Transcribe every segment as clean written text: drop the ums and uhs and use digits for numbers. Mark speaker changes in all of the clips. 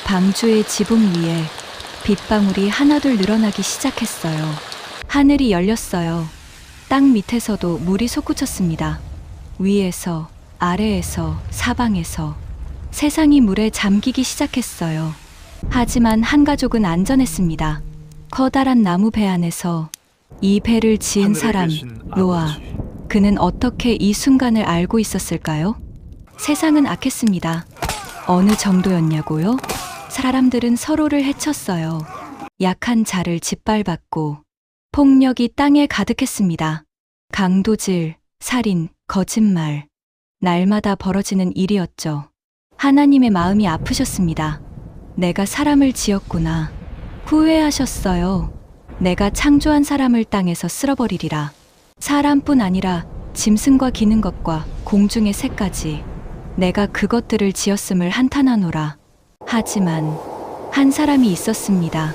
Speaker 1: 방주의 지붕 위에 빗방울이 하나둘 늘어나기 시작했어요. 하늘이 열렸어요. 땅 밑에서도 물이 솟구쳤습니다. 위에서, 아래에서, 사방에서 세상이 물에 잠기기 시작했어요. 하지만 한 가족은 안전했습니다. 커다란 나무 배 안에서 이 배를 지은 사람, 노아. 그는 어떻게 이 순간을 알고 있었을까요? 세상은 악했습니다. 어느 정도였냐고요? 사람들은 서로를 해쳤어요. 약한 자를 짓밟았고 폭력이 땅에 가득했습니다. 강도질, 살인, 거짓말. 날마다 벌어지는 일이었죠. 하나님의 마음이 아프셨습니다. 내가 사람을 지었구나. 후회하셨어요. 내가 창조한 사람을 땅에서 쓸어버리리라. 사람뿐 아니라 짐승과 기는 것과 공중의 새까지 내가 그것들을 지었음을 한탄하노라. 하지만 한 사람이 있었습니다.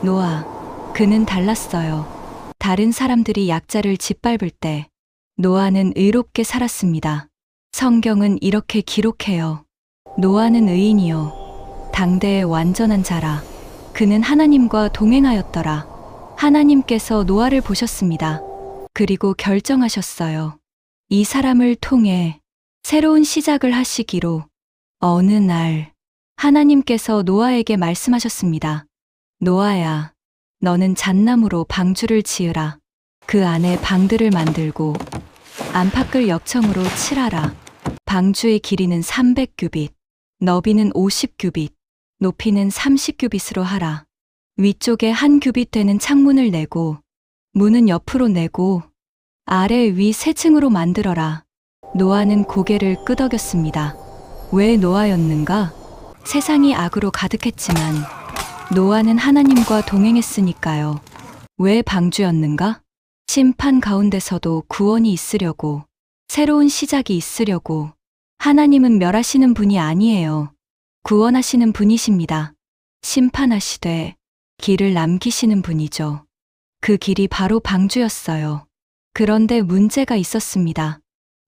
Speaker 1: 노아. 그는 달랐어요. 다른 사람들이 약자를 짓밟을 때 노아는 의롭게 살았습니다. 성경은 이렇게 기록해요. 노아는 의인이요 당대의 완전한 자라. 그는 하나님과 동행하였더라. 하나님께서 노아를 보셨습니다. 그리고 결정하셨어요. 이 사람을 통해 새로운 시작을 하시기로. 어느 날 하나님께서 노아에게 말씀하셨습니다. 노아야, 너는 잣나무로 방주를 지으라. 그 안에 방들을 만들고 안팎을 역청으로 칠하라. 방주의 길이는 300규빗, 너비는 50규빗, 높이는 30규빗으로 하라. 위쪽에 1규빗 되는 창문을 내고 문은 옆으로 내고 아래 위 세 층으로 만들어라. 노아는 고개를 끄덕였습니다. 왜 노아였는가? 세상이 악으로 가득했지만 노아는 하나님과 동행했으니까요. 왜 방주였는가? 심판 가운데서도 구원이 있으려고, 새로운 시작이 있으려고. 하나님은 멸하시는 분이 아니에요. 구원하시는 분이십니다. 심판하시되 길을 남기시는 분이죠. 그 길이 바로 방주였어요. 그런데 문제가 있었습니다.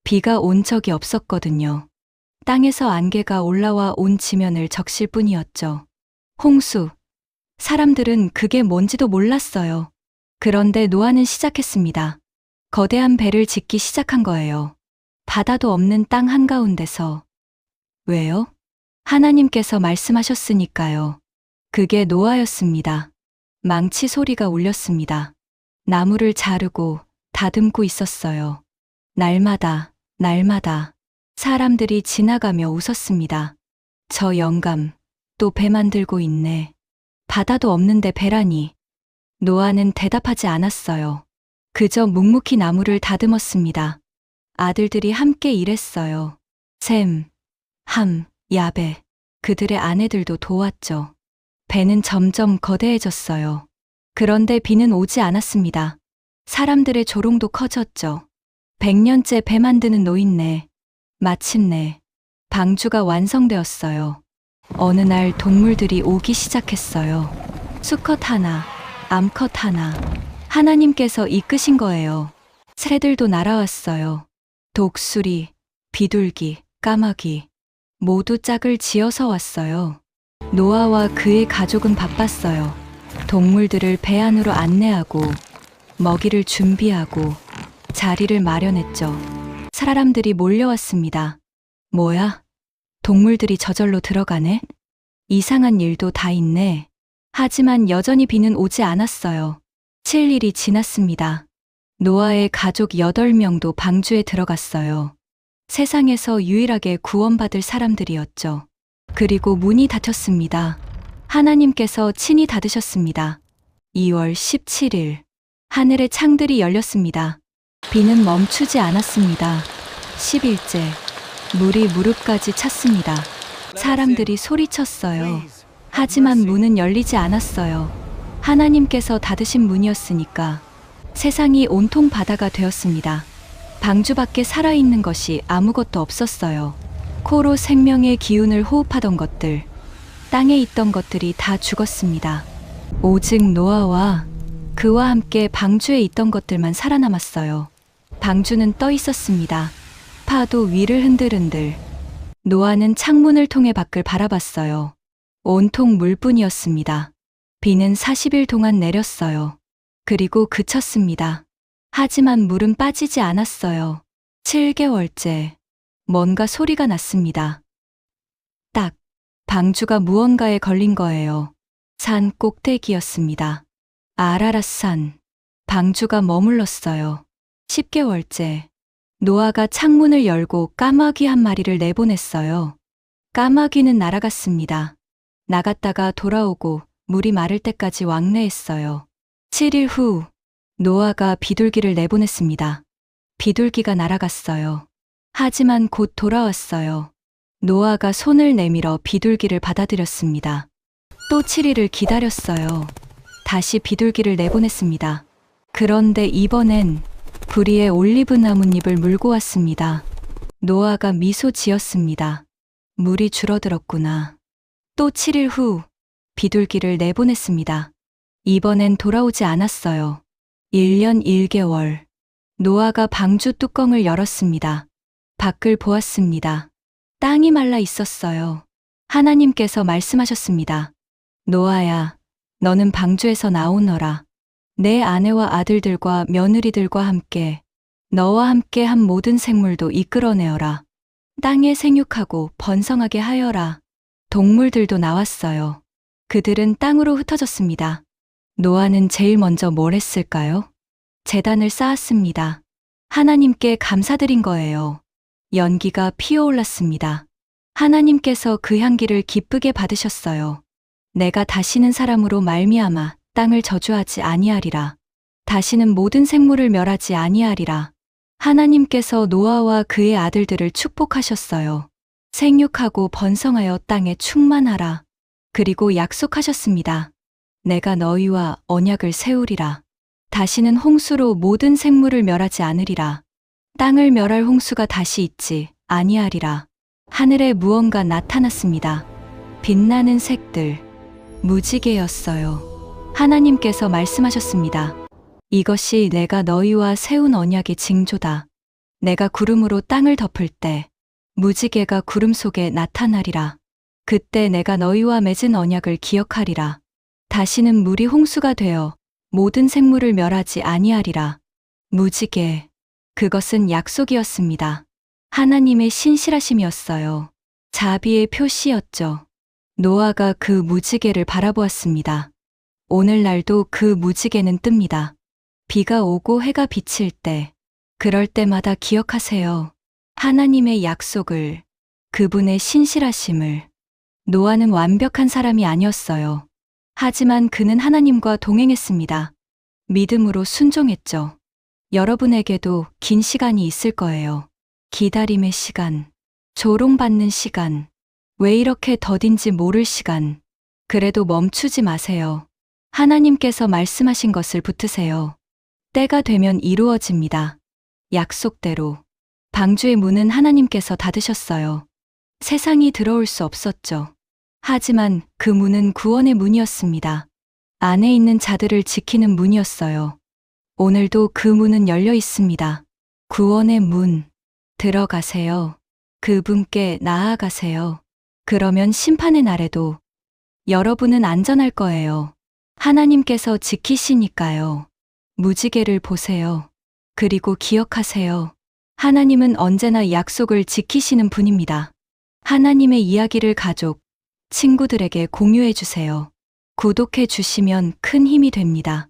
Speaker 1: 비가 온 적이 없었거든요. 땅에서 안개가 올라와 온 지면을 적실 뿐이었죠. 홍수. 사람들은 그게 뭔지도 몰랐어요. 그런데 노아는 시작했습니다. 거대한 배를 짓기 시작한 거예요. 바다도 없는 땅 한가운데서. 왜요? 하나님께서 말씀하셨으니까요. 그게 노아였습니다. 망치 소리가 울렸습니다. 나무를 자르고 다듬고 있었어요. 날마다 사람들이 지나가며 웃었습니다. 저 영감, 또 배 만들고 있네. 바다도 없는데 배라니. 노아는 대답하지 않았어요. 그저 묵묵히 나무를 다듬었습니다. 아들들이 함께 일했어요. 셈, 함, 야베. 그들의 아내들도 도왔죠. 배는 점점 거대해졌어요. 그런데 비는 오지 않았습니다. 사람들의 조롱도 커졌죠. 100년째 배 만드는 노인네. 마침내 방주가 완성되었어요. 어느 날 동물들이 오기 시작했어요. 수컷 하나, 암컷 하나. 하나님께서 이끄신 거예요. 새들도 날아왔어요. 독수리, 비둘기, 까마귀. 모두 짝을 지어서 왔어요. 노아와 그의 가족은 바빴어요. 동물들을 배 안으로 안내하고 먹이를 준비하고 자리를 마련했죠. 사람들이 몰려왔습니다. 뭐야? 동물들이 저절로 들어가네? 이상한 일도 다 있네. 하지만 여전히 비는 오지 않았어요. 7일이 지났습니다. 노아의 가족 8명도 방주에 들어갔어요. 세상에서 유일하게 구원받을 사람들이었죠. 그리고 문이 닫혔습니다. 하나님께서 친히 닫으셨습니다. 2월 17일, 하늘의 창들이 열렸습니다. 비는 멈추지 않았습니다. 10일째, 물이 무릎까지 찼습니다. 사람들이 소리쳤어요. 하지만 문은 열리지 않았어요. 하나님께서 닫으신 문이었으니까. 세상이 온통 바다가 되었습니다. 방주 밖에 살아있는 것이 아무것도 없었어요. 코로 생명의 기운을 호흡하던 것들, 땅에 있던 것들이 다 죽었습니다. 오직 노아와 그와 함께 방주에 있던 것들만 살아남았어요. 방주는 떠 있었습니다. 파도 위를 흔들흔들. 노아는 창문을 통해 밖을 바라봤어요. 온통 물뿐이었습니다. 비는 40일 동안 내렸어요. 그리고 그쳤습니다. 하지만 물은 빠지지 않았어요. 7개월째. 뭔가 소리가 났습니다. 딱. 방주가 무언가에 걸린 거예요. 산 꼭대기였습니다. 아라랏산. 방주가 머물렀어요. 10개월째. 노아가 창문을 열고 까마귀 한 마리를 내보냈어요. 까마귀는 날아갔습니다. 나갔다가 돌아오고 물이 마를 때까지 왕래했어요. 7일 후, 노아가 비둘기를 내보냈습니다. 비둘기가 날아갔어요. 하지만 곧 돌아왔어요. 노아가 손을 내밀어 비둘기를 받아들였습니다. 또 7일을 기다렸어요. 다시 비둘기를 내보냈습니다. 그런데 이번엔 부리에 올리브 나뭇잎을 물고 왔습니다. 노아가 미소 지었습니다. 물이 줄어들었구나. 또 7일 후 비둘기를 내보냈습니다. 이번엔 돌아오지 않았어요. 1년 1개월. 노아가 방주 뚜껑을 열었습니다. 밖을 보았습니다. 땅이 말라 있었어요. 하나님께서 말씀하셨습니다. 노아야, 너는 방주에서 나오너라. 내 아내와 아들들과 며느리들과 함께 너와 함께 한 모든 생물도 이끌어내어라. 땅에 생육하고 번성하게 하여라. 동물들도 나왔어요. 그들은 땅으로 흩어졌습니다. 노아는 제일 먼저 뭘 했을까요? 제단을 쌓았습니다. 하나님께 감사드린 거예요. 연기가 피어올랐습니다. 하나님께서 그 향기를 기쁘게 받으셨어요. 내가 다시는 사람으로 말미암아 땅을 저주하지 아니하리라. 다시는 모든 생물을 멸하지 아니하리라. 하나님께서 노아와 그의 아들들을 축복하셨어요. 생육하고 번성하여 땅에 충만하라. 그리고 약속하셨습니다. 내가 너희와 언약을 세우리라. 다시는 홍수로 모든 생물을 멸하지 않으리라. 땅을 멸할 홍수가 다시 있지 아니하리라. 하늘에 무언가 나타났습니다. 빛나는 색들, 무지개였어요. 하나님께서 말씀하셨습니다. 이것이 내가 너희와 세운 언약의 징조다. 내가 구름으로 땅을 덮을 때 무지개가 구름 속에 나타나리라. 그때 내가 너희와 맺은 언약을 기억하리라. 다시는 물이 홍수가 되어 모든 생물을 멸하지 아니하리라. 무지개, 그것은 약속이었습니다. 하나님의 신실하심이었어요. 자비의 표시였죠. 노아가 그 무지개를 바라보았습니다. 오늘날도 그 무지개는 뜹니다. 비가 오고 해가 비칠 때, 그럴 때마다 기억하세요. 하나님의 약속을, 그분의 신실하심을. 노아는 완벽한 사람이 아니었어요. 하지만 그는 하나님과 동행했습니다. 믿음으로 순종했죠. 여러분에게도 긴 시간이 있을 거예요. 기다림의 시간, 조롱받는 시간, 왜 이렇게 더딘지 모를 시간. 그래도 멈추지 마세요. 하나님께서 말씀하신 것을 붙으세요. 때가 되면 이루어집니다. 약속대로. 방주의 문은 하나님께서 닫으셨어요. 세상이 들어올 수 없었죠. 하지만 그 문은 구원의 문이었습니다. 안에 있는 자들을 지키는 문이었어요. 오늘도 그 문은 열려 있습니다. 구원의 문. 들어가세요. 그분께 나아가세요. 그러면 심판의 날에도 여러분은 안전할 거예요. 하나님께서 지키시니까요. 무지개를 보세요. 그리고 기억하세요. 하나님은 언제나 약속을 지키시는 분입니다. 하나님의 이야기를 가족, 친구들에게 공유해 주세요. 구독해 주시면 큰 힘이 됩니다.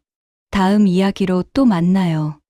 Speaker 1: 다음 이야기로 또 만나요.